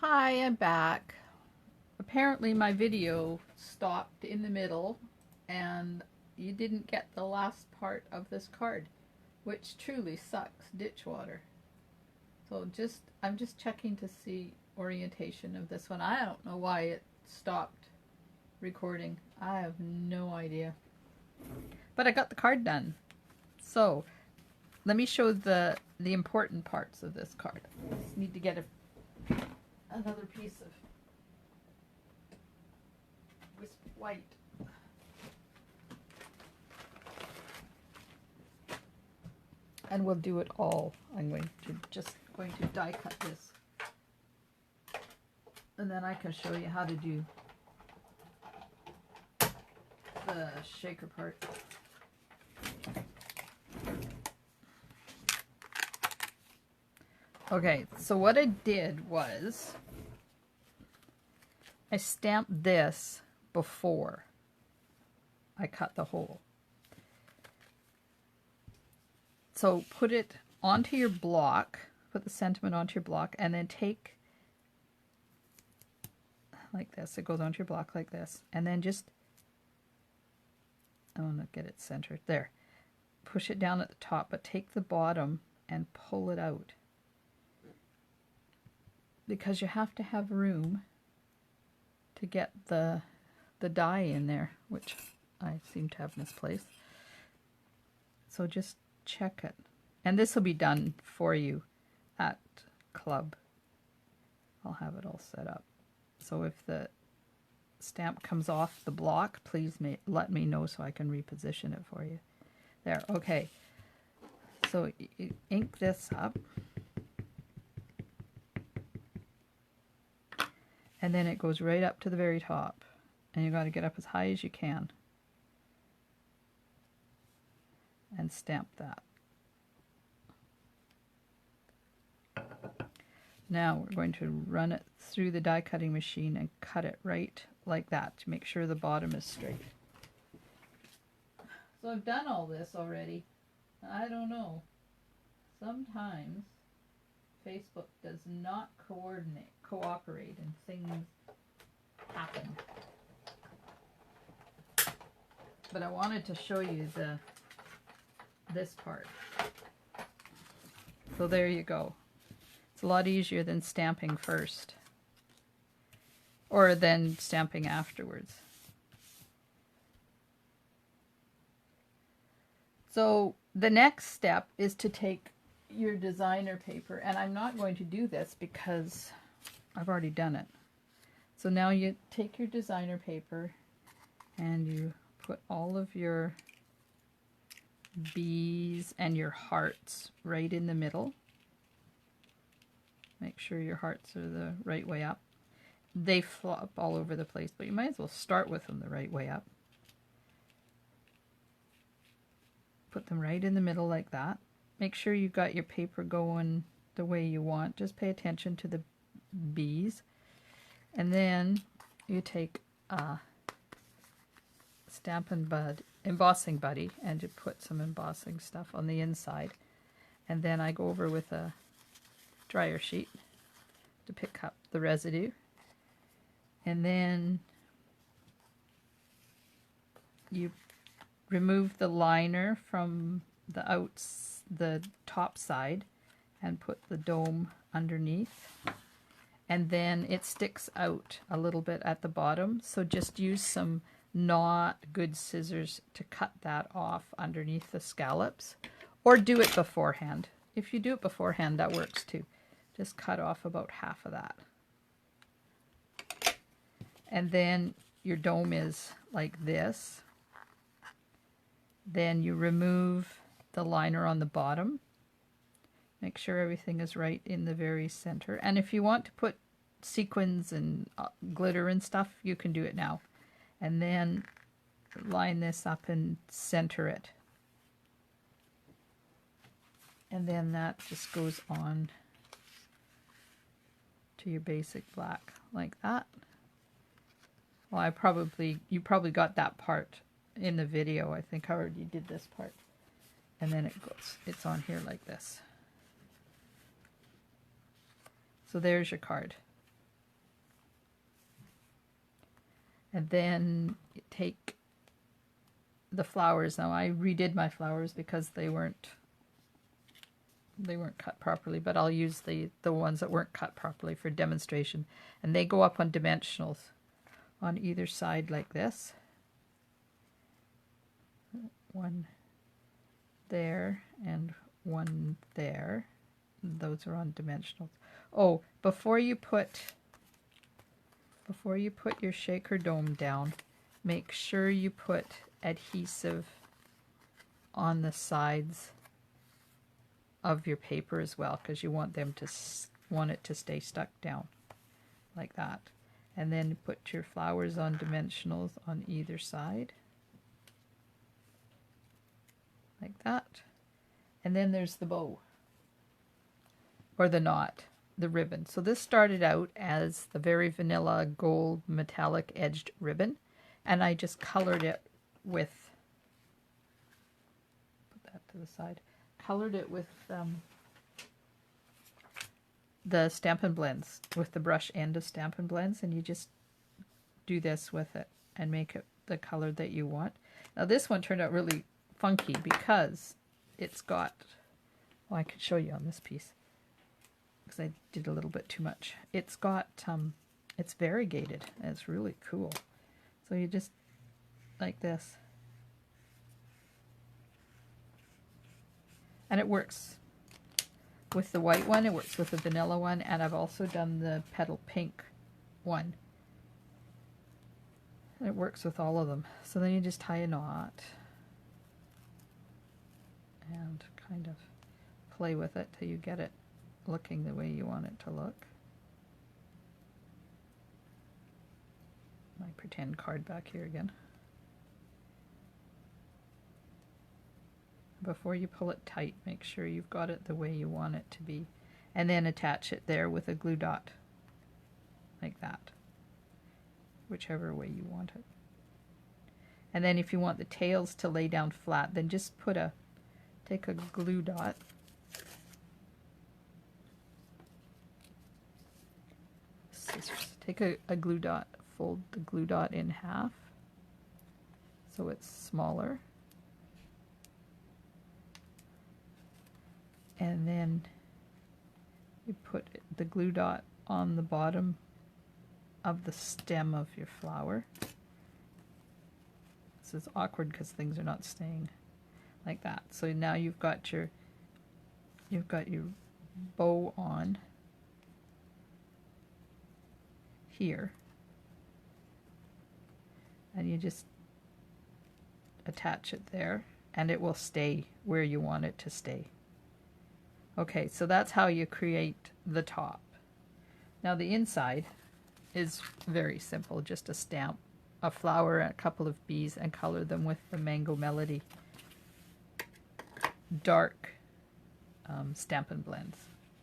Hi, I'm back. Apparently my video stopped in the middle and you didn't get the last part of this card, which truly sucks, Ditchwater. So I'm just checking to see orientation of this one. I don't know why it stopped recording. I have no idea. But I got the card done. So let me show the important parts of this card. I just need to get another piece of wisp white. And we'll do it all. I'm just going to die cut this. And then I can show you how to do the shaker part. Okay, so what I did was I stamped this before I cut the hole. So put it onto your block, put the sentiment onto your block, and then take like this. It goes onto your block like this, and then just, I want to get it centered there. Push it down at the top, but take the bottom and pull it out, because you have to have room to get the die in there, which I seem to have misplaced. So just check it. And this will be done for you at club. I'll have it all set up. So if the stamp comes off the block, please let me know so I can reposition it for you. There, okay. So you ink this up. And then it goes right up to the very top. And you got to get up as high as you can. And stamp that. Now we're going to run it through the die cutting machine and cut it right like that to make sure the bottom is straight. So I've done all this already. I don't know. Sometimes Facebook does not cooperate, and things happen. But I wanted to show you this part. So there you go. It's a lot easier than stamping first, or then stamping afterwards. So the next step is to take your designer paper, and I'm not going to do this because I've already done it. So now you take your designer paper and you put all of your bees and your hearts right in the middle. Make sure your hearts are the right way up. They flop all over the place, but you might as well start with them the right way up. Put them right in the middle like that. Make sure you've got your paper going the way you want. Just pay attention to the bees. And then you take a embossing buddy, and you put some embossing stuff on the inside. And then I go over with a dryer sheet to pick up the residue. And then you remove the liner from the top side and put the dome underneath, and then it sticks out a little bit at the bottom, so just use some not good scissors to cut that off underneath the scallops, or do it beforehand. If you do it beforehand, that works too. Just cut off about half of that, and then your dome is like this. Then you remove the liner on the bottom. Make sure everything is right in the very center. And if you want to put sequins and glitter and stuff, you can do it now. And then line this up and center it. And then that just goes on to your basic black like that. Well, you probably got that part in the video. I think I already did this part. And then it's on here like this. So there's your card. And then you take the flowers. Now I redid my flowers because they weren't cut properly, but I'll use the ones that weren't cut properly for demonstration. And they go up on dimensionals on either side like this. One there and one there. Those are on dimensionals. Oh, before you put your shaker dome down, make sure you put adhesive on the sides of your paper as well, because you want it to stay stuck down like that. And then put your flowers on dimensionals on either side like that. And then there's the bow, or the knot, the ribbon. So this started out as the very vanilla gold metallic edged ribbon, and I just colored it with, put that to the side, colored it with the Stampin' Blends, with the brush end of Stampin' Blends, and you just do this with it and make it the color that you want. Now this one turned out really funky because it's got, well, I could show you on this piece because I did a little bit too much. It's got, it's variegated, and it's really cool. So you just, like this. And it works with the white one, it works with the vanilla one, and I've also done the petal pink one. And it works with all of them. So then you just tie a knot and kind of play with it till you get it looking the way you want it to look. My pretend card back here again. Before you pull it tight, make sure you've got it the way you want it to be. And then attach it there with a glue dot, like that, whichever way you want it. And then if you want the tails to lay down flat, then just take a glue dot, scissors, take a glue dot, fold the glue dot in half so it's smaller. And then you put the glue dot on the bottom of the stem of your flower. This is awkward because things are not staying like that. So now you've got your bow on here, and you just attach it there, and it will stay where you want it to stay. Okay, so that's how you create the top. Now the inside is very simple, just a stamp, a flower, and a couple of bees, and color them with the Mango Melody dark Stampin' Blends.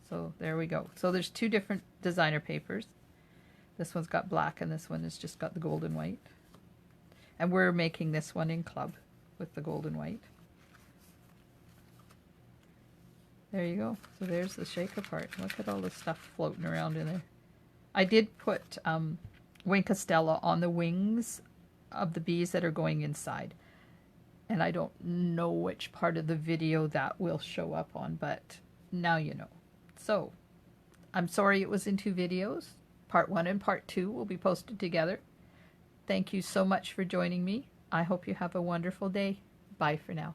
So there we go. So there's two different designer papers. This one's got black and this one has just got the gold and white. And we're making this one in club with the gold and white. There you go. So there's the shaker part. Look at all the stuff floating around in there. I did put Wink Stella on the wings of the bees that are going inside. And I don't know which part of the video that will show up on, but now you know. So, I'm sorry it was in two videos. Part 1 and Part 2 will be posted together. Thank you so much for joining me. I hope you have a wonderful day. Bye for now.